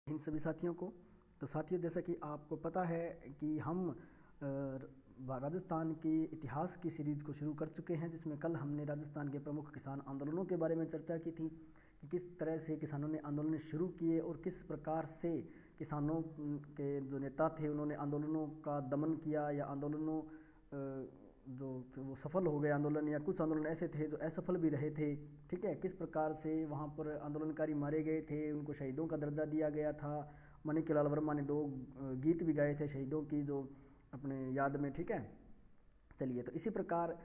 इन सभी साथियों को। तो साथियों, जैसा कि आपको पता है कि हम राजस्थान के इतिहास की सीरीज़ को शुरू कर चुके हैं, जिसमें कल हमने राजस्थान के प्रमुख किसान आंदोलनों के बारे में चर्चा की थी कि किस तरह से किसानों ने आंदोलन शुरू किए और किस प्रकार से किसानों के जो नेता थे उन्होंने आंदोलनों का दमन किया, या आंदोलनों जो वो सफल हो गए आंदोलन, या कुछ आंदोलन ऐसे थे जो असफल भी रहे थे। ठीक है, किस प्रकार से वहाँ पर आंदोलनकारी मारे गए थे, उनको शहीदों का दर्जा दिया गया था। माणिक्यलाल वर्मा ने 2 गीत भी गाए थे शहीदों की जो अपने याद में। ठीक है, चलिए, तो इसी प्रकार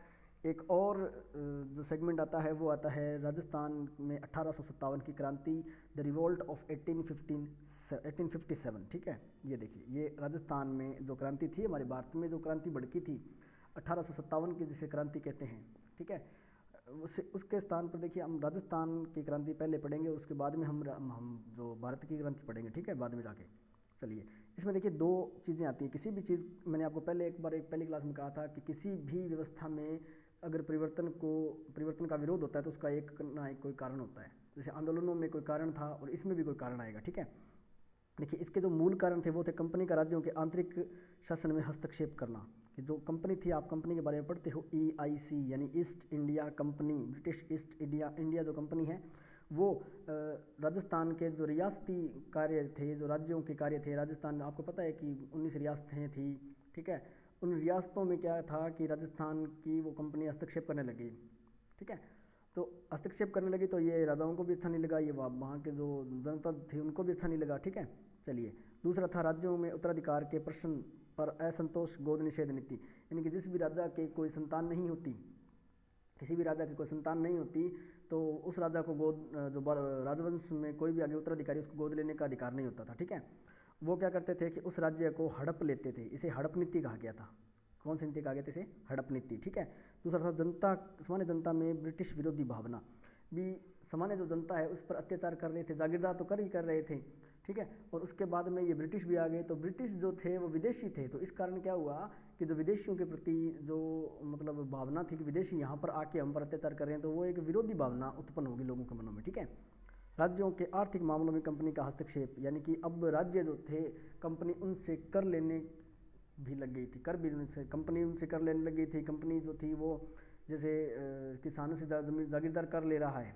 एक और जो सेगमेंट आता है वो आता है राजस्थान में 1857 की क्रांति, द रिवोल्ट ऑफ 1857। ठीक है, ये देखिए, ये राजस्थान में जो क्रांति थी, हमारे भारत में जो क्रांति भड़की थी 1857 की, जिसे क्रांति कहते हैं। ठीक है, उसके स्थान पर देखिए हम राजस्थान की क्रांति पहले पढ़ेंगे, उसके बाद में हम जो भारत की क्रांति पढ़ेंगे। ठीक है, बाद में जाके। चलिए, इसमें देखिए 2 चीज़ें आती हैं। किसी भी चीज़, मैंने आपको पहले एक बार पहली क्लास में कहा था कि किसी भी व्यवस्था में अगर परिवर्तन का विरोध होता है तो उसका एक ना एक कोई कारण होता है। जैसे आंदोलनों में कोई कारण था और इसमें भी कोई कारण आएगा। ठीक है, देखिए, इसके जो मूल कारण थे वो थे कंपनी का राज्यों के आंतरिक शासन में हस्तक्षेप करना। कि जो कंपनी थी, आप कंपनी के बारे में पढ़ते हो, EIC यानी east India company, British east India जो कंपनी है वो राजस्थान के जो रियासती कार्य थे, जो राज्यों के कार्य थे, राजस्थान आपको पता है कि 19 रियासतें थी। ठीक है, उन रियासतों में क्या था कि राजस्थान की वो कंपनी हस्तक्षेप करने लगी। ठीक है, तो हस्तक्षेप करने लगी तो ये राजाओं को भी अच्छा नहीं लगा, ये वहाँ के जो जनता थी उनको भी अच्छा नहीं लगा। ठीक है, चलिए, दूसरा था राज्यों में उत्तराधिकार के प्रश्न पर असंतोष गोद निषेध नीति। यानी कि जिस भी राजा के कोई संतान नहीं होती, किसी भी राजा की कोई संतान नहीं होती, तो उस राजा को गोद, जो राजवंश में कोई भी आगे उत्तराधिकारी, उसको गोद लेने का अधिकार नहीं होता था। ठीक है, वो क्या करते थे कि उस राज्य को हड़प लेते थे। इसे हड़प नीति कहा गया था। कौन सी नीति कहा गया था? इसे हड़प नीति। ठीक है, दूसरा था जनता, सामान्य जनता में ब्रिटिश विरोधी भावना। भी सामान्य जो जनता है उस पर अत्याचार कर रहे थे, जागीरदार तो कर ही कर रहे थे। ठीक है, और उसके बाद में ये ब्रिटिश भी आ गए, तो ब्रिटिश जो थे वो विदेशी थे, तो इस कारण क्या हुआ कि जो विदेशियों के प्रति जो मतलब भावना थी कि विदेशी यहाँ पर आके हम पर अत्याचार कर रहे हैं, तो वो एक विरोधी भावना उत्पन्न होगी लोगों के मनों में। ठीक है, राज्यों के आर्थिक मामलों में कंपनी का हस्तक्षेप, यानी कि अब राज्य जो थे कंपनी उनसे कर लेने भी लग गई थी, कर भी उनसे कंपनी उनसे कर लेने लग गई थी। कंपनी जो थी वो जैसे किसानों से जमीन जागीरदार कर ले रहा है।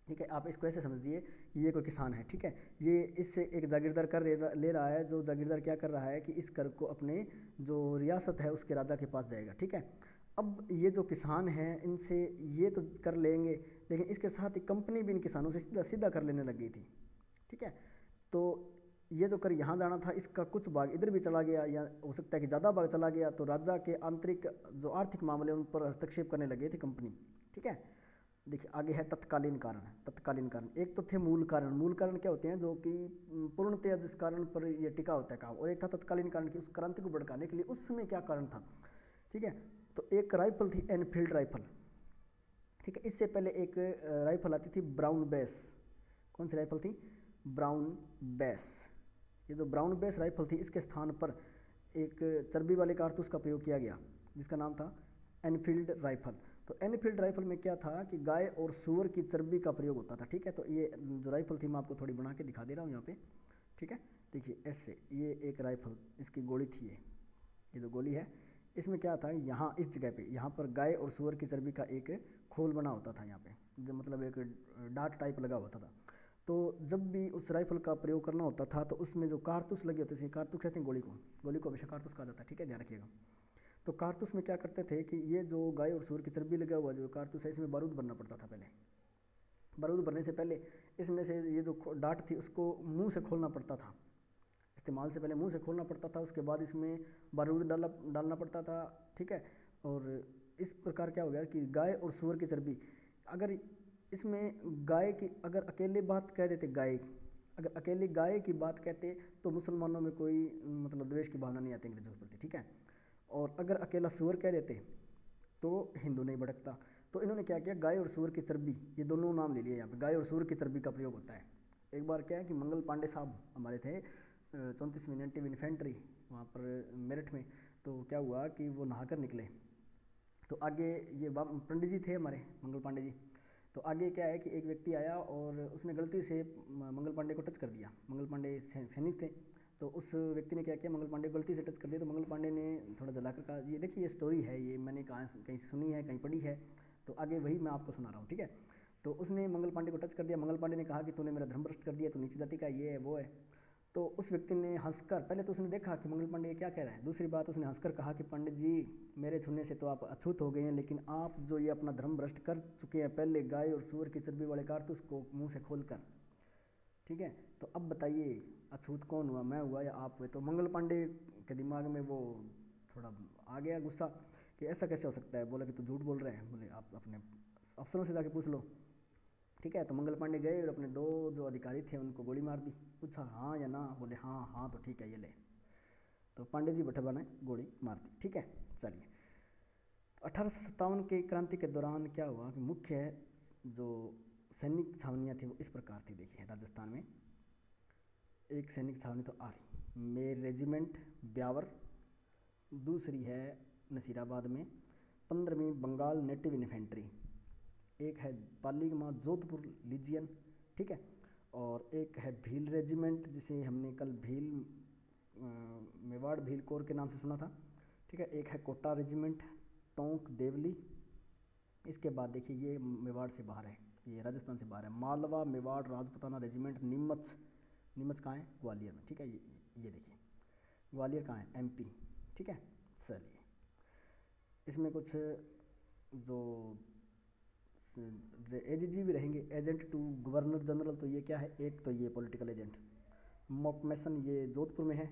ठीक है, आप इसको ऐसे समझिए, ये कोई किसान है। ठीक है, ये इससे एक जागीरदार कर ले रहा है, जो जागीरदार क्या कर रहा है कि इस कर को अपने जो रियासत है उसके राजा के पास जाएगा। ठीक है, अब ये जो किसान हैं इनसे ये तो कर लेंगे, लेकिन इसके साथ ही कंपनी भी इन किसानों से सीधा सीधा कर लेने लग गई थी। ठीक है, तो ये जो कर यहाँ जाना था इसका कुछ भाग इधर भी चला गया, या हो सकता है कि ज़्यादा भाग चला गया, तो राजा के आंतरिक जो आर्थिक मामले उन पर हस्तक्षेप करने लगे थे कंपनी। ठीक है, देखिए आगे है तत्कालीन कारण। तत्कालीन कारण, एक तो थे मूल कारण। मूल कारण क्या होते हैं? जो कि पूर्णतया जिस कारण पर ये टिका होता है काम, और एक था तत्कालीन कारण कि उस क्रांति को भड़काने के लिए उस समय क्या कारण था। ठीक है, तो एक राइफल थी, एनफील्ड राइफल। ठीक है, इससे पहले एक राइफल आती थी ब्राउन बेस। कौन सी राइफल थी? Brown base. ये जो ब्राउन बेस राइफल थी, इसके स्थान पर एक चर्बी वाले कारतूस का प्रयोग किया गया, जिसका नाम था एनफील्ड राइफल। तो एनफील्ड राइफल में क्या था कि गाय और सूअर की चर्बी का प्रयोग होता था। ठीक है, तो ये जो राइफल थी मैं आपको थोड़ी बना के दिखा दे रहा हूँ यहाँ पे। ठीक है, देखिए ऐसे, ये एक राइफल, इसकी गोली थी, ये जो गोली है इसमें क्या था, यहाँ इस जगह पे, यहाँ पर गाय और सूअर की चर्बी का एक खोल बना होता था यहाँ पे, जो मतलब एक डार्ट टाइप लगा होता था। तो जब भी उस राइफल का प्रयोग करना होता था तो उसमें जो कारतूस लगे होते थे, कारतूस कहते हैं गोली को हमेशा कारतूस कहा जाता है। ठीक है, ध्यान रखिएगा। तो कारतूस में क्या करते थे कि ये जो गाय और सूअर की चर्बी लगा हुआ जो कारतूस है, इसमें बारूद भरना पड़ता था पहले। बारूद भरने से पहले इसमें से ये जो डाट थी उसको मुंह से खोलना पड़ता था। इस्तेमाल से पहले मुंह से खोलना पड़ता था, उसके बाद इसमें बारूद डालना पड़ता था। ठीक है, और इस प्रकार क्या हो गया कि गाय और सूअर की चर्बी, अगर इसमें गाय की अगर अकेले बात कह देते, अगर अकेले गाय की बात कहते तो मुसलमानों में कोई मतलब द्वेष की भावना नहीं आती अंग्रेजों के प्रति। ठीक है, और अगर अकेला सूअर कह देते तो हिंदू नहीं भड़कता। तो इन्होंने क्या किया, गाय और सूअर की चर्बी, ये दोनों नाम ले लिए यहाँ पे, गाय और सूअर की चर्बी का प्रयोग होता है। एक बार क्या है कि मंगल पांडे साहब हमारे थे 34वीं नेटिव इन्फेंट्री वहाँ पर मेरठ में, तो क्या हुआ कि वो नहाकर निकले, तो आगे ये पंडित जी थे हमारे मंगल पांडे जी, तो आगे क्या है कि एक व्यक्ति आया और उसने गलती से मंगल पांडे को टच कर दिया। मंगल पांडे सैनिक थे, तो उस व्यक्ति ने क्या किया, मंगल पांडे को गलती से टच कर दिया। तो मंगल पांडे ने थोड़ा जलाकर कहा, ये देखिए ये स्टोरी है, ये मैंने कहीं सुनी है, कहीं पढ़ी है, तो आगे वही मैं आपको सुना रहा हूँ, ठीक है। तो उसने मंगल पांडे को टच कर दिया। मंगल पांडे ने कहा कि तूने मेरा धर्म भ्रष्ट कर दिया, तो नीच जाति का ये है वो है। तो उस व्यक्ति ने हंसकर, पहले तो उसने देखा कि मंगल पांडे क्या कह रहा है, दूसरी बात उसने हंसकर कहा कि पंडित जी मेरे छूने से तो आप अछूत हो गए हैं, लेकिन आप जो ये अपना धर्म भ्रष्ट कर चुके हैं पहले गाय और सूअर की चर्बी वाले कारतूस को मुंह से खोल कर, ठीक है, तो अब बताइए अछूत कौन हुआ, मैं हुआ या आप हुए। तो मंगल पांडे के दिमाग में वो थोड़ा आ गया गुस्सा कि ऐसा कैसे हो सकता है। बोला कि तू झूठ बोल रहे हैं। बोले आप अपने अफसरों से जाके पूछ लो, ठीक है। तो मंगल पांडे गए और अपने 2 जो अधिकारी थे उनको गोली मार दी। पूछा हाँ या ना, बोले हाँ हाँ, तो ठीक है ये ले। तो पांडे जी भट्टबा ने गोली मार दी, ठीक है। चलिए, 1857 के क्रांति के दौरान क्या हुआ कि मुख्य जो सैनिक छावनियाँ थी वो इस प्रकार थी। देखिए राजस्थान में एक सैनिक छावनी तो आ रही, मेर रेजिमेंट ब्यावर, दूसरी है नसीराबाद में 15वीं बंगाल नेटिव इन्फेंट्री, एक है पालीगमा जोधपुर लीजियन, ठीक है, और एक है भील रेजिमेंट जिसे हमने कल भील मेवाड़ भील कोर के नाम से सुना था, ठीक है। एक है कोटा रेजिमेंट टोंक देवली। इसके बाद देखिए ये मेवाड़ से बाहर है, ये राजस्थान से बाहर है, मालवा मेवाड़ राजपुताना रेजिमेंट नीमच। नीमच कहाँ है, ग्वालियर में, ठीक है। ये देखिए ग्वालियर कहाँ है, एमपी, ठीक है। चलिए, इसमें कुछ जो एजीजी भी रहेंगे, एजेंट टू गवर्नर जनरल, तो ये क्या है, एक तो ये पॉलिटिकल एजेंट। मॉकमेसन ये जोधपुर में है,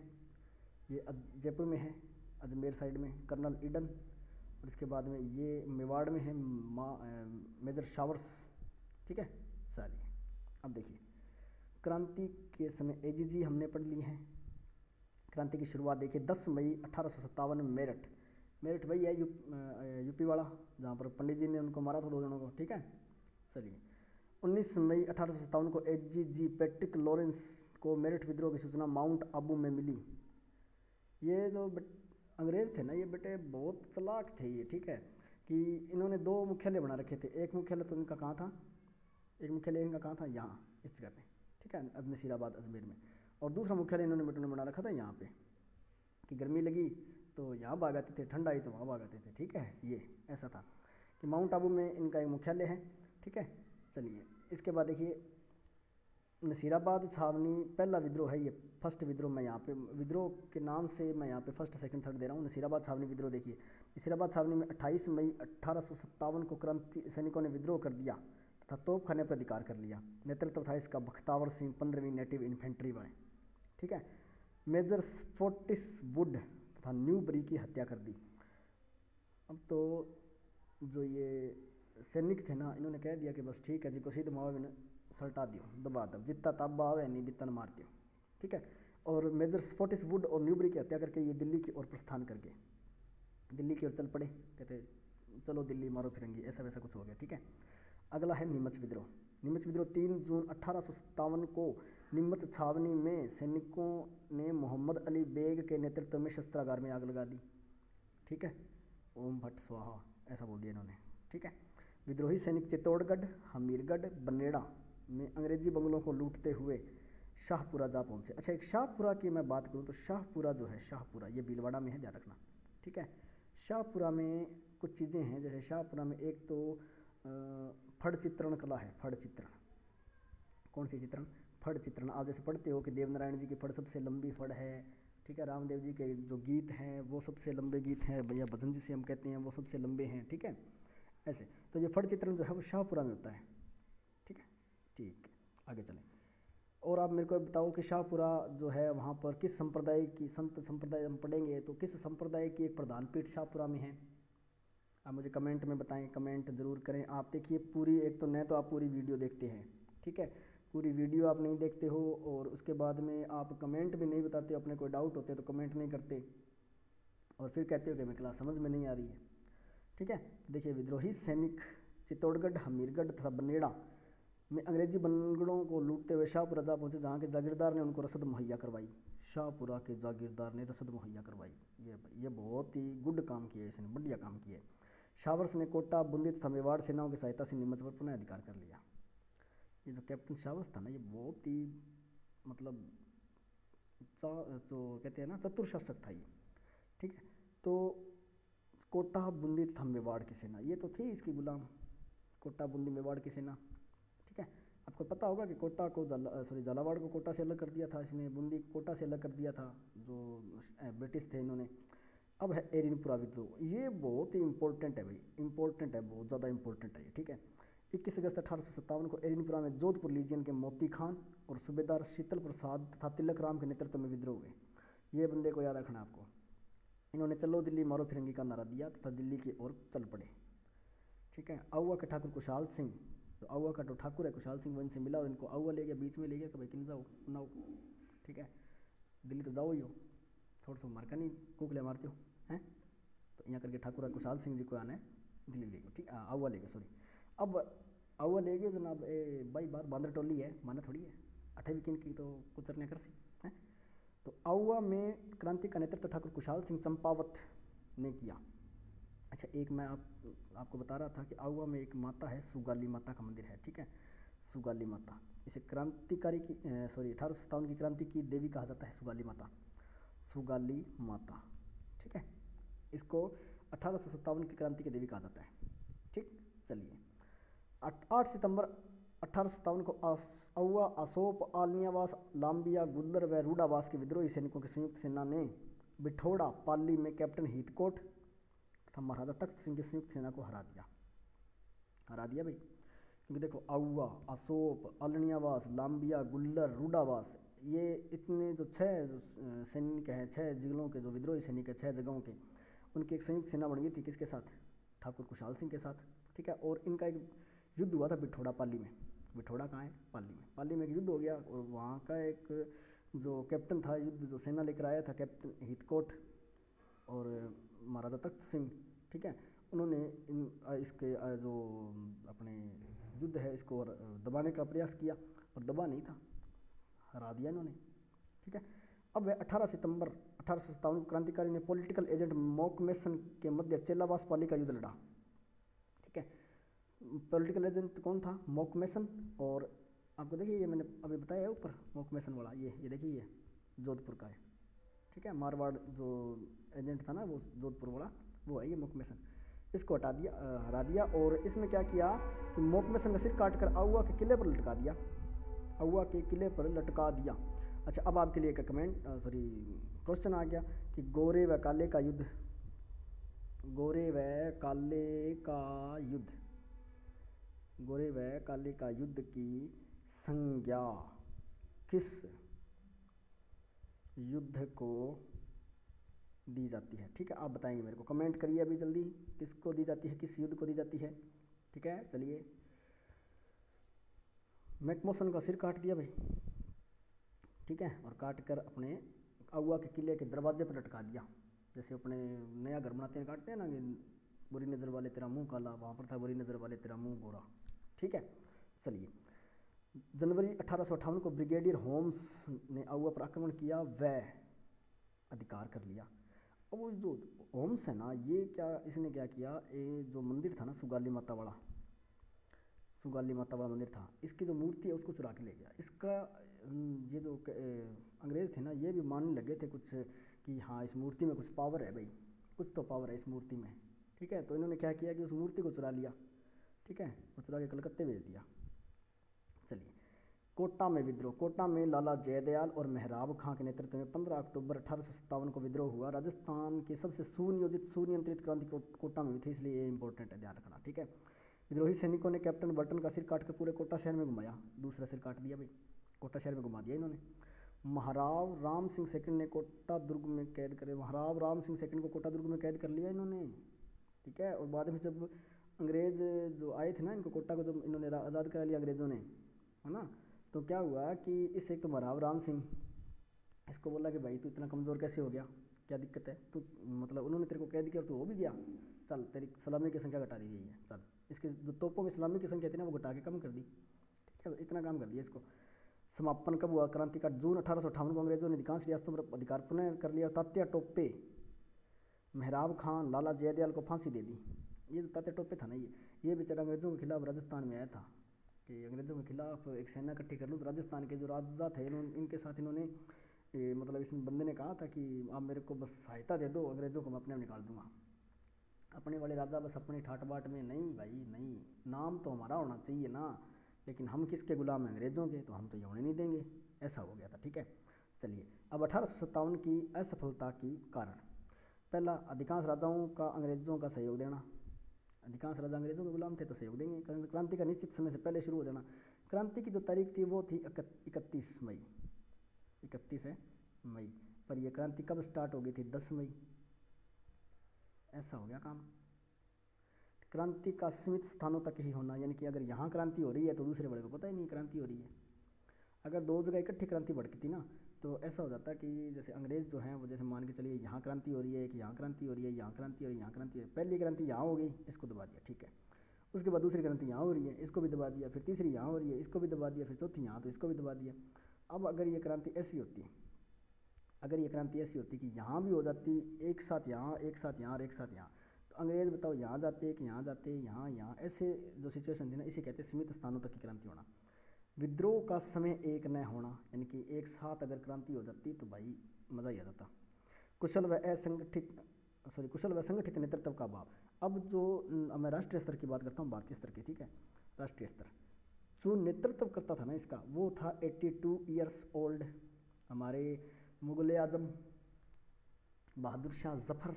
ये जयपुर में है, अजमेर साइड में कर्नल ईडन, और इसके बाद में ये मेवाड़ में है मेजर शावर्स, ठीक है। चलिए, अब देखिए क्रांति के समय एजीजी हमने पढ़ ली है। क्रांति की शुरुआत देखिए 10 मई 1857 में मेरठ। मेरठ वही है यूपी वाला जहाँ पर पंडित जी ने उनको मारा था 2 जनों को, ठीक है। चलिए, 19 मई 1857 को एजीजी पैट्रिक लॉरेंस को मेरठ विद्रोह की सूचना माउंट आबू में मिली। ये जो अंग्रेज थे ना, ये बेटे बहुत चालाक थे ये, ठीक है, कि इन्होंने 2 मुख्यालय बना रखे थे। एक मुख्यालय तो इनका कहाँ था, एक मुख्यालय इनका कहाँ था, यहाँ इस जगह पे, ठीक है, नसीराबाद अजमेर में, और दूसरा मुख्यालय इन्होंने बेटों ने बना रखा था यहाँ पे, कि गर्मी लगी तो यहाँ भाग आते थे, ठंड आई तो वहाँ भाग आते थे, ठीक है। ये ऐसा था कि माउंट आबू में इनका एक मुख्यालय है, ठीक है। चलिए, इसके बाद देखिए नसीराबाद छावनी पहला विद्रोह है, ये फर्स्ट विद्रोह। मैं यहाँ पे विद्रोह के नाम से मैं यहाँ पे फर्स्ट सेकंड थर्ड दे रहा हूँ। नसीराबाद छावनी विद्रोह देखिए, नसीराबाद छावनी में 28 मई 1857 को क्रांति सैनिकों ने विद्रोह कर दिया तथा तोपखाने पर अधिकार कर लिया। नेतृत्व था इसका बख्तावर सिंह 15वीं नेटिव इन्फेंट्री वाले, ठीक है। मेजर स्फोटिस वुड तथा न्यूबरी की हत्या कर दी। अब तो जो ये सैनिक थे ना, इन्होंने कह दिया कि बस ठीक है जी, को सीध मावा ने सल्टा दियो, दबा दब, जितना ताबा आवे नहीं बितन मार दियो, ठीक है। और मेजर स्फोटिस वुड और न्यूबरी की हत्या करके ये दिल्ली की ओर प्रस्थान कर गए, दिल्ली की ओर चल पड़े, कहते चलो दिल्ली मारो फिरंगी, ऐसा वैसा कुछ हो गया, ठीक है। अगला है नीमच विद्रोह। नीमच विद्रोह 3 जून 1857 को नीमच छावनी में सैनिकों ने मोहम्मद अली बेग के नेतृत्व में शस्त्रागार में आग लगा दी, ठीक है। ओम भट्ट स्वाहा ऐसा बोल दिया इन्होंने, ठीक है। विद्रोही सैनिक चित्तौड़गढ़, हमीरगढ़, बनेड़ा में अंग्रेजी बंगलों को लूटते हुए शाहपुरा जा पहुँचे। अच्छा, एक शाहपुरा की मैं बात करूँ तो शाहपुरा जो है, शाहपुरा ये भीलवाड़ा में है, ध्यान रखना, ठीक है। शाहपुरा में कुछ चीज़ें हैं, जैसे शाहपुरा में एक तो फड़ चित्रण कला है, फड़ चित्रण। कौन सी चित्रण, फड़ चित्रण। आप जैसे पढ़ते हो कि देवनारायण जी की फड़ सबसे लंबी फड़ है, ठीक है। रामदेव जी के जो गीत हैं वो सबसे लंबे गीत हैं, भैया भजन जिसे हम कहते हैं वो सबसे लंबे हैं, ठीक है। ऐसे तो ये फड़ चित्रण जो है वो शाहपुरा में होता है, ठीक है। ठीक, आगे चलें। और आप मेरे को बताओ कि शाहपुरा जो है वहाँ पर किस संप्रदाय की, संत संप्रदाय हम पढ़ेंगे तो किस संप्रदाय की एक प्रधान पीठ शाहपुरा में है। आप मुझे कमेंट में बताएं, कमेंट ज़रूर करें। आप देखिए पूरी, एक तो न तो आप पूरी वीडियो देखते हैं, ठीक है, पूरी वीडियो आप नहीं देखते हो, और उसके बाद में आप कमेंट भी नहीं बताते हो, अपने कोई डाउट होते तो कमेंट नहीं करते, और फिर कहते हो कि मैं क्लास समझ में नहीं आ रही है, ठीक है। देखिए, विद्रोही सैनिक चित्तौड़गढ़, हमीरगढ़ तथा बनेड़ा में अंग्रेजी बंगलों को लूटते हुए शाहपुरा जा पहुँचे, जहाँ के जागीरदार ने उनको रसद मुहैया करवाई। शाहपुरा के जागीरदार ने रसद मुहैया करवाई। ये बहुत ही गुड काम किया है इसने, बढ़िया काम किया है। शावर्स ने कोटा, बूंदी तथा मेवाड़ सेनाओं की सहायता से नीमच पर पुनः अधिकार कर लिया। ये जो कैप्टन शावर्स था ना, ये बहुत ही मतलब जो कहते हैं ना चतुर शासक था ये, ठीक है। तो कोटा, बूंदी तथा मेवाड़ की सेना, ये तो थी इसकी गुलाम, कोटा, बूंदी, मेवाड़ की सेना, ठीक है। आपको पता होगा कि कोटा को झालावाड़ को कोटा से अलग कर दिया था इसने, बूंदी को कोटा से अलग कर दिया था जो ब्रिटिश थे इन्होंने। अब है एरिनपुरा विद्रोह, ये बहुत ही इंपॉर्टेंट है भाई, इंपॉर्टेंट है, बहुत ज़्यादा इंपॉर्टेंट है ये, ठीक है। 21 अगस्त 1857 को एरिनपुरा में जोधपुर लीजियन के मोती खान और सूबेदार शीतल प्रसाद तथा तिलक राम के नेतृत्व में विद्रोह हुए। ये बंदे को याद रखना आपको। इन्होंने चलो दिल्ली मारो फिरंगी का नारा दिया तथा दिल्ली की ओर चल पड़े, ठीक है। आउआ के ठाकुर कुशाल सिंह, तो आउआ का जो ठाकुर है कुशाल सिंह, वो इनसे मिला और इनको आउआ ले गया, बीच में ले गया कि भाई किन जाओ नाओ, ठीक है, दिल्ली तो जाओ ही हो, थोड़ा सा मारका नहीं कुकले मारते हो हैं, तो यहाँ करके ठाकुर कुशाल सिंह जी को आना है दिल्ली ले गए, ठीक, आउआ ले गए, सॉरी। अब आउआ ले गए जनाब, भाई बात बांदर टोली है, माना थोड़ी है, 8वीं किन की तो कुचरने कर सी है। तो आउआ में क्रांति का नेतृत्व ठाकुर कुशाल सिंह चंपावत ने किया। अच्छा, एक मैं आपको बता रहा था कि आउआ में एक माता है, सुगाली माता का मंदिर है, ठीक है, सुगाली माता। इसे क्रांतिकारी की 1857 की क्रांति की देवी कहा जाता है, सुगाली माता, सुगाली माता, ठीक है। इसको 1857 की क्रांति की देवी कहा जाता है, ठीक। चलिए, 8 सितंबर 1857 को आउआ, असोप, आलनियावास, लांबिया, गुल्लर व रूडावास के विद्रोही सैनिकों की संयुक्त सेना ने बिठौड़ा, पाली में कैप्टन हीथकोट तथा महाराजा तख्त सिंह की संयुक्त सेना को हरा दिया भाई। क्योंकि देखो, आउआ, असोप, आलनियावास, लांबिया, गुल्लर, रूडावास, ये इतने जो 6 सैनिक हैं, 6 जिलों के जो विद्रोही सैनिक है, 6 जगहों के, उनकी एक संयुक्त सेना बन गई थी, किसके साथ, ठाकुर कुशाल सिंह के साथ, ठीक है। और इनका एक युद्ध हुआ था बिठौड़ा, पाली में। बिठौड़ा कहाँ है, पाली में एक युद्ध हो गया, और वहाँ का एक जो कैप्टन था, युद्ध जो सेना लेकर आया था, कैप्टन हीथकोट और महाराजा तख्त सिंह, ठीक है, उन्होंने इसके जो अपने युद्ध है इसको दबाने का प्रयास किया, और दबा नहीं था, हरा दिया इन्होंने, ठीक है। अब 18 सितंबर 1857 क्रांतिकारी ने पॉलिटिकल एजेंट मॉकमेसन के मध्य चेलावास पाली का युद्ध लड़ा, ठीक है। पॉलिटिकल एजेंट कौन था, मॉकमेसन। और आपको देखिए, ये मैंने अभी बताया है ऊपर, मॉकमेसन वाला, ये देखिए, ये जोधपुर का है, ठीक है, मारवाड़ जो एजेंट था ना वो जोधपुर वाला, वो है ये मॉकमेसन। इसको हटा दिया, हरा दिया, और इसमें क्या किया कि मॉकमेसन का सिर काट कर आउआ के किले पर लटका दिया, आउआ के किले पर लटका दिया। अच्छा, अब आपके लिए एक क्वेश्चन आ गया कि गोरे व काले का युद्ध, गोरे व काले का युद्ध, गोरे व काले का युद्ध की संज्ञा किस युद्ध को दी जाती है, ठीक है। आप बताएंगे मेरे को, कमेंट करिए अभी जल्दी, किसको दी जाती है, किस युद्ध को दी जाती है, ठीक है। चलिए, मैकमोसन का सिर काट दिया भाई, ठीक है, और काट कर अपने आउआ के किले के दरवाजे पर लटका दिया, जैसे अपने नया घर बनाते हैं, काटते हैं ना कि बुरी नज़र वाले तेरा मुंह काला, वहाँ पर था बुरी नज़र वाले तेरा मुंह गोरा, ठीक है। चलिए, जनवरी 1858 को ब्रिगेडियर होम्स ने आउआ पर आक्रमण किया व अधिकार कर लिया। अब वो जो होम्स है ना, ये क्या, इसने क्या किया, ये जो मंदिर था ना सुगाली माता वाला, सुगाली माता वाला मंदिर था, इसकी जो मूर्ति है उसको चुरा के ले गया। इसका ये जो अंग्रेज़ थे ना, ये भी मानने लगे थे कुछ कि हाँ इस मूर्ति में कुछ पावर है भाई, कुछ तो पावर है इस मूर्ति में, ठीक है। तो इन्होंने क्या किया कि उस मूर्ति को चुरा लिया, ठीक है, वो चुरा के कलकत्ते भेज दिया। चलिए, कोटा में विद्रोह, कोटा में लाला जयदयाल और मेहराब खां के नेतृत्व में 15 अक्टूबर 1857 को विद्रोह हुआ। राजस्थान की सबसे सुनियोजित सुनियंत्रित क्रांति कोटा में हुई थी, इसलिए ये इंपॉर्टेंट है, ध्यान रखना, ठीक है। विद्रोही सैनिकों ने कैप्टन बर्टन का सिर काटकर पूरे कोटा शहर में घुमाया, दूसरा सिर काट दिया भाई, कोटा शहर में घुमा दिया इन्होंने। महाराव राम सिंह सेकंड ने कोटा दुर्ग में कैद करे, महाराव राम सिंह सेकंड को कोटा दुर्ग में कैद कर लिया इन्होंने, ठीक है। और बाद में जब अंग्रेज जो आए थे ना, इनको कोटा को जब इन्होंने आज़ाद करा लिया अंग्रेज़ों ने, है ना, तो क्या हुआ कि इस एक तो महाराव राम सिंह इसको बोला कि भाई तू इतना कमज़ोर कैसे हो गया, क्या दिक्कत है, तू मतलब उन्होंने तेरे को कैद किया और तू हो भी गया, चल तेरी सलामी की संख्या घटा दी गई है, चल इसके जो तोपों की सलामी की संख्या थी ना वो घटा के कम कर दी, ठीक है, इतना काम कर दिया इसको। समापन कब हुआ क्रांति का, जून 1858 को अंग्रेजों ने अधिकांश रियासतों पर अधिकार पुनः कर लिया। तात्या टोपे, मेहराब खान, लाला जयदयाल को फांसी दे दी, ये तो ताते टोपे था ना, ये बेचारा अंग्रेज़ों के खिलाफ राजस्थान में आया था कि अंग्रेज़ों के खिलाफ एक सेना इकट्ठी कर लूँ। तो राजस्थान के जो राजा थे इनके साथ इन्होंने मतलब इस बंदे ने कहा था कि आप मेरे को बस सहायता दे दो, अंग्रेज़ों को मैं अपने आप निकाल दूंगा। अपने वाले राजा बस अपनी ठाट बाट में, नहीं भाई नहीं, नाम तो हमारा होना चाहिए ना, लेकिन हम किसके गुलाम हैं, अंग्रेज़ों के, तो हम तो ये होने नहीं देंगे। ऐसा हो गया था। ठीक है, चलिए अब 1857 की असफलता की कारण। पहला, अधिकांश राजाओं का अंग्रेज़ों का सहयोग देना। अधिकांश राजा अंग्रेज़ों के गुलाम थे तो सहयोग देंगे। क्रांति का निश्चित समय से पहले शुरू हो जाना। क्रांति की जो तारीख थी वो थी 31 मई, 31 है मई, पर यह क्रांति कब स्टार्ट हो गई थी, 10 मई। ऐसा हो गया काम। क्रांति का सीमित स्थानों तक ही होना, यानी कि अगर यहाँ क्रांति हो रही है तो दूसरे बड़े को पता ही नहीं क्रांति हो रही है। अगर दो जगह इकट्ठी क्रांति भड़कती ना तो ऐसा हो जाता कि जैसे अंग्रेज़ जो हैं वो, जैसे मान के चलिए यहाँ क्रांति हो रही है, कि यहाँ क्रांति हो रही है, यहाँ क्रांति हो रही है, यहाँ क्रांति हो रही है, पहली क्रांति यहाँ हो गई, इसको दबा दिया, ठीक है। उसके बाद दूसरी क्रांति यहाँ हो रही है, इसको भी दबा दिया, फिर तीसरी यहाँ हो रही है, इसको भी दबा दिया, फिर चौथी यहाँ, तो इसको भी दबा दिया। अब अगर ये क्रांति ऐसी होती, अगर ये क्रांति ऐसी होती कि यहाँ भी हो जाती, एक साथ यहाँ, एक साथ यहाँ और एक साथ यहाँ, तो अंग्रेज़ बताओ यहाँ जाते कि यहाँ जाते, यहाँ यहाँ, ऐसे जो सिचुएशन थी ना, इसे कहते हैं सीमित स्थानों तक की क्रांति होना। विद्रोह का समय एक न होना, यानी कि एक साथ अगर क्रांति हो जाती तो भाई मज़ा ही आ जाता। कुशल व संगठित नेतृत्व का अभाव। अब जो मैं राष्ट्रीय स्तर की बात करता हूँ, भारतीय स्तर की, ठीक है, राष्ट्रीय स्तर, जो नेतृत्व करता था ना इसका, वो था 82 ईयर्स ओल्ड हमारे मुगल आजम बहादुर शाह जफ़र।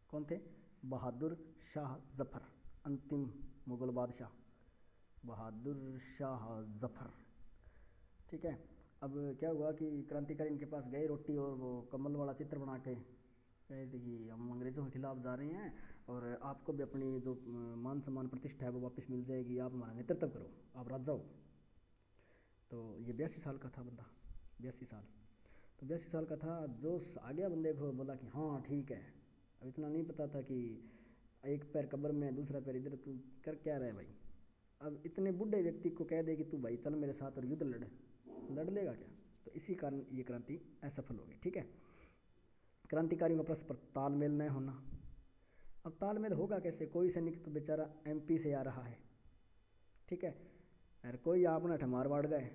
कौन थे? बहादुर शाह जफ़र, अंतिम मुगल बादशाह बहादुर शाह जफ़र। ठीक है, अब क्या हुआ कि क्रांतिकारी इनके पास गए, रोटी और वो कमल वाला चित्र बना के कहे थे कि हम अंग्रेज़ों के खिलाफ जा रहे हैं और आपको भी अपनी जो मान सम्मान प्रतिष्ठा है वो वापस मिल जाएगी, आप हमारा नेतृत्व करो, आप राजा हो। तो ये 82 साल का था बंदा, 82 साल। तो 82 साल का था, जो आ गया बंदे को बोला कि हाँ ठीक है। अब इतना नहीं पता था कि एक पैर कब्र में दूसरा पैर इधर, तू कर क्या रहा है भाई। अब इतने बूढ़े व्यक्ति को कह दे कि तू भाई चल मेरे साथ और युद्ध लड़ लेगा क्या? तो इसी कारण ये क्रांति असफल हो गई। ठीक है, क्रांतिकारियों का परस्पर तालमेल न होना। अब तालमेल होगा कैसे? कोई सैनिक तो बेचारा MP से आ रहा है, ठीक है, अरे कोई आपने ठमार गए,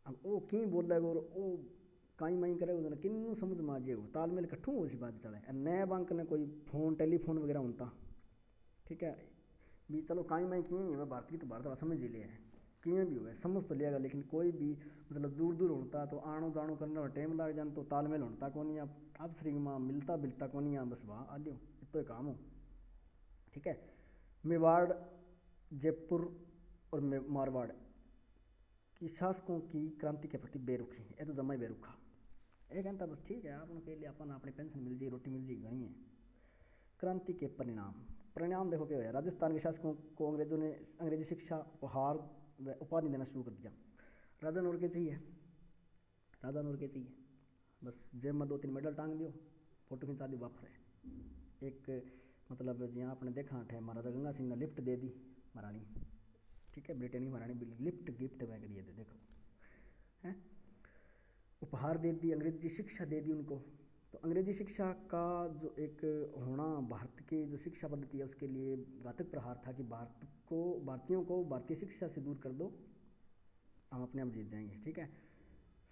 अब वो क्यों बोल रहा है वो काई माई करे, वो किन्नू समझ माजे हो, तालमेल कट्ठू हो, उसी बात चले नए बैंक ने कोई फोन टेलीफोन वगैरह होता, ठीक है भी, चलो काई माई किए ही भारत की, तो भारत वाला समझ ही लिया है, किए भी हुए समझ तो लिएगा, लेकिन कोई भी मतलब दूर दूर होता तो आनो जानो करने में टाइम लग जान, तो तालमेल होता कौन नहीं। अब श्री माँ मिलता बिलता कौन नहीं, बस वाह आ लियो इतो काम हो। ठीक है, मेवाड़, जयपुर और मारवाड़ की शासकों की क्रांति के प्रति बेरुखी, ये तो जमा ही बेरुखा, ये कहता बस ठीक है आप के लिए अपन अपनी पेंशन मिल जाएगी, रोटी मिल जाएगी, घनी है। क्रांति के परिणाम देखो क्या हुआ। राजस्थान के शासकों को अंग्रेजों ने अंग्रेजी शिक्षा, उपहार व उपाधि देना शुरू कर दिया। राजा नूर के चाहिए, राजा नूर के चाहिए, बस जेब में 2-3 मेडल टांग दियो, फोटो खिंचा दी, वापर है। एक मतलब यहाँ आपने देखा है महाराजा गंगा सिंह ने लिफ्ट दे दी महारानी, ठीक है, ब्रिटेन की महारानी लिफ्ट गिफ्ट में करिए थे, देखो हैं, उपहार दे दी, अंग्रेजी शिक्षा दे दी उनको। तो अंग्रेजी शिक्षा का जो एक होना भारत की जो शिक्षा पद्धति है उसके लिए घातक प्रहार था कि भारतीयों को भारतीय शिक्षा से दूर कर दो, हम अपने आप जीत जाएंगे। ठीक है,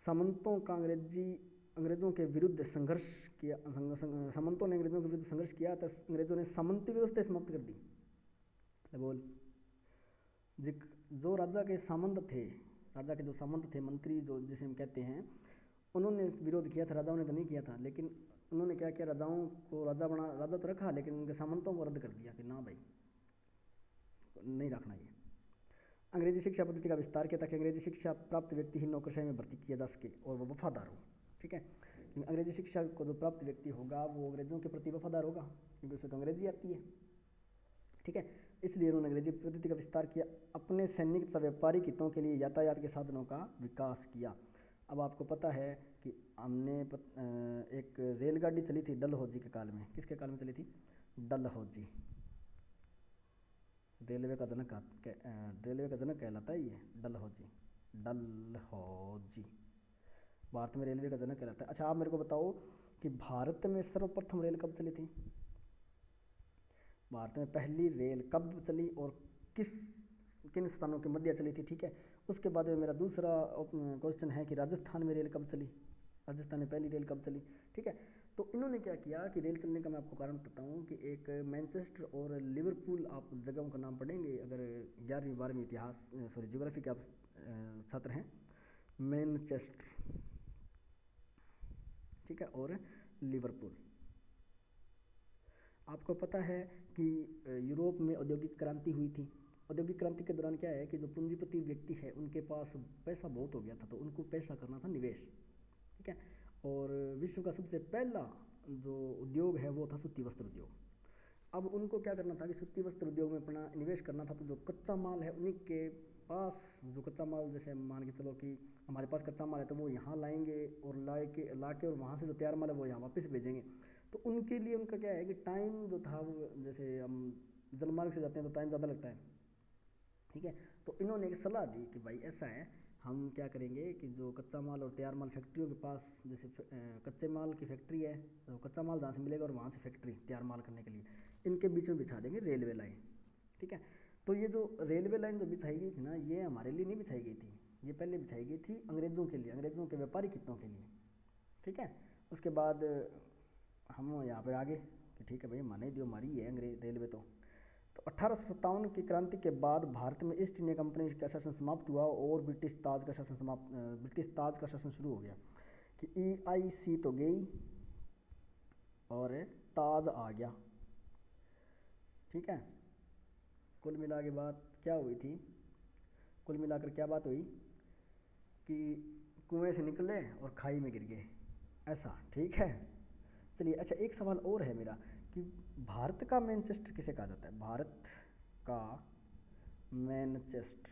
सामंतों का अंग्रेज़ों के विरुद्ध संघर्ष किया, सामंतों ने अंग्रेज़ों के विरुद्ध संघर्ष किया, तो अंग्रेज़ों ने सामंती व्यवस्था समाप्त कर दी। बोल जो राजा के सामंत थे, राजा के जो सामंत थे, मंत्री जो जिसे हम कहते हैं, उन्होंने विरोध किया था, राजाओं ने तो नहीं किया था, लेकिन उन्होंने क्या किया, राजाओं को राजा तो रखा, लेकिन उनके सामंतों को रद्द कर दिया कि ना भाई नहीं रखना ये। अंग्रेजी शिक्षा पद्धति का विस्तार किया ताकि अंग्रेजी शिक्षा प्राप्त व्यक्ति ही नौकरशाही में भर्ती किया जा सके और वो वफादार हो। ठीक है, अंग्रेजी शिक्षा को जो प्राप्त व्यक्ति होगा वो अंग्रेज़ों के प्रति वफादार होगा, क्योंकि उसे तो अंग्रेजी आती है। ठीक है, इसलिए उन्होंने अंग्रेजी पद्धति का विस्तार किया। अपने सैनिक तथा व्यापारिक हितों के लिए यातायात के साधनों का विकास किया। अब आपको पता है कि हमने एक रेलगाड़ी चली थी डलहौजी के काल में, किसके काल में चली थी? डलहौजी। रेलवे का जनक कहलाता है ये डलहौजी, डलहौजी भारत में रेलवे का जनक कहलाता है। अच्छा आप मेरे को बताओ कि भारत में सर्वप्रथम रेल कब चली थी? भारत में पहली रेल कब चली और किस किन स्थानों के मध्य चली थी, ठीक है। उसके बाद में मेरा दूसरा क्वेश्चन है कि राजस्थान में रेल कब चली, राजस्थान में पहली रेल कब चली, ठीक है। तो इन्होंने क्या किया कि रेल चलने का मैं आपको कारण बताता हूँ कि एक मैनचेस्टर और लिवरपूल, आप जगहों का नाम पढ़ेंगे अगर 11वीं 12वीं इतिहास ज्योग्राफी के आप छात्र हैं। मैनचेस्टर, ठीक है, और लिवरपूल। आपको पता है कि यूरोप में औद्योगिक क्रांति हुई थी। औद्योगिक क्रांति के दौरान क्या है कि जो पूंजीपति व्यक्ति है उनके पास पैसा बहुत हो गया था, तो उनको पैसा करना था निवेश, ठीक है। और विश्व का सबसे पहला जो उद्योग है वो था सूती वस्त्र उद्योग। अब उनको क्या करना था कि सूती वस्त्र उद्योग में अपना निवेश करना था, तो जो कच्चा माल है उन्हीं के पास, जो कच्चा माल जैसे मान के चलो कि हमारे पास कच्चा माल है तो वो यहाँ लाएंगे और ला के और वहाँ से जो तैयार माल है वो यहाँ वापस भेजेंगे। तो उनके लिए उनका क्या है कि टाइम जो था वो, जैसे हम जलमार्ग से जाते हैं तो टाइम ज़्यादा लगता है, ठीक है। तो इन्होंने एक सलाह दी कि भाई ऐसा है, हम क्या करेंगे कि जो कच्चा माल और तैयार माल फैक्ट्रियों के पास, जैसे कच्चे माल की फैक्ट्री है तो कच्चा माल जहाँ से मिलेगा और वहाँ से फैक्ट्री तैयार माल करने के लिए, इनके बीच में बिछा देंगे रेलवे लाइन, ठीक है। तो ये जो रेलवे लाइन जो बिछाई गई थी ना, ये हमारे लिए नहीं बिछाई गई थी, ये पहले बिछाई गई थी अंग्रेज़ों के लिए, अंग्रेज़ों के व्यापारिक हितों के लिए, ठीक है। उसके बाद हम यहाँ पर आगे कि ठीक है भाई माने दियो हमारी है अंग्रेज रेलवे। तो 1857 की क्रांति के बाद भारत में ईस्ट इंडिया कंपनी का शासन समाप्त हुआ और ब्रिटिश ताज का शासन शुरू हो गया कि EIC तो गई और ताज आ गया, ठीक है। कुल मिला के बात क्या हुई थी, कुल मिलाकर क्या बात हुई कि कुएं से निकले और खाई में गिर गए, ऐसा, ठीक है। चलिए, अच्छा एक सवाल और है मेरा कि भारत का मैनचेस्टर किसे कहा जाता है, भारत का मैनचेस्टर।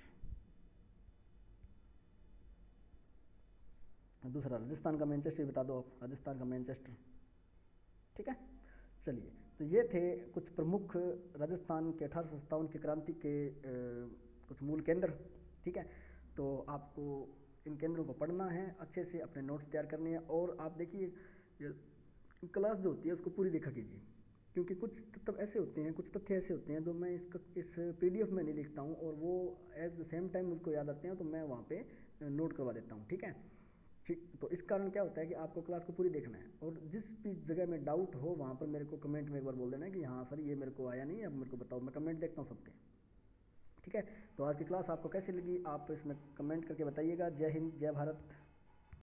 दूसरा राजस्थान का मैनचेस्टर बता दो आप, राजस्थान का मैनचेस्टर, ठीक है। चलिए, तो ये थे कुछ प्रमुख राजस्थान के 1857 की क्रांति के कुछ मूल केंद्र, ठीक है। तो आपको इन केंद्रों को पढ़ना है, अच्छे से अपने नोट्स तैयार करने हैं, और आप देखिए क्लास जो होती है उसको पूरी देखा कीजिए, क्योंकि कुछ तत्व ऐसे होते हैं, कुछ तथ्य ऐसे होते हैं जो मैं इस PDF में नहीं लिखता हूँ और वो एट द सेम टाइम मुझको याद आते हैं तो मैं वहाँ पे नोट करवा देता हूँ, ठीक है। ठीक, तो इस कारण क्या होता है कि आपको क्लास को पूरी देखना है, और जिस भी जगह में डाउट हो वहाँ पर मेरे को कमेंट में एक बार बोल देना है कि हाँ सर ये मेरे को आया नहीं, अब मेरे को बताओ, मैं कमेंट देखता हूँ सबके, ठीक है। तो आज की क्लास आपको कैसी लगी आप इसमें कमेंट करके बताइएगा। जय हिंद, जय भारत।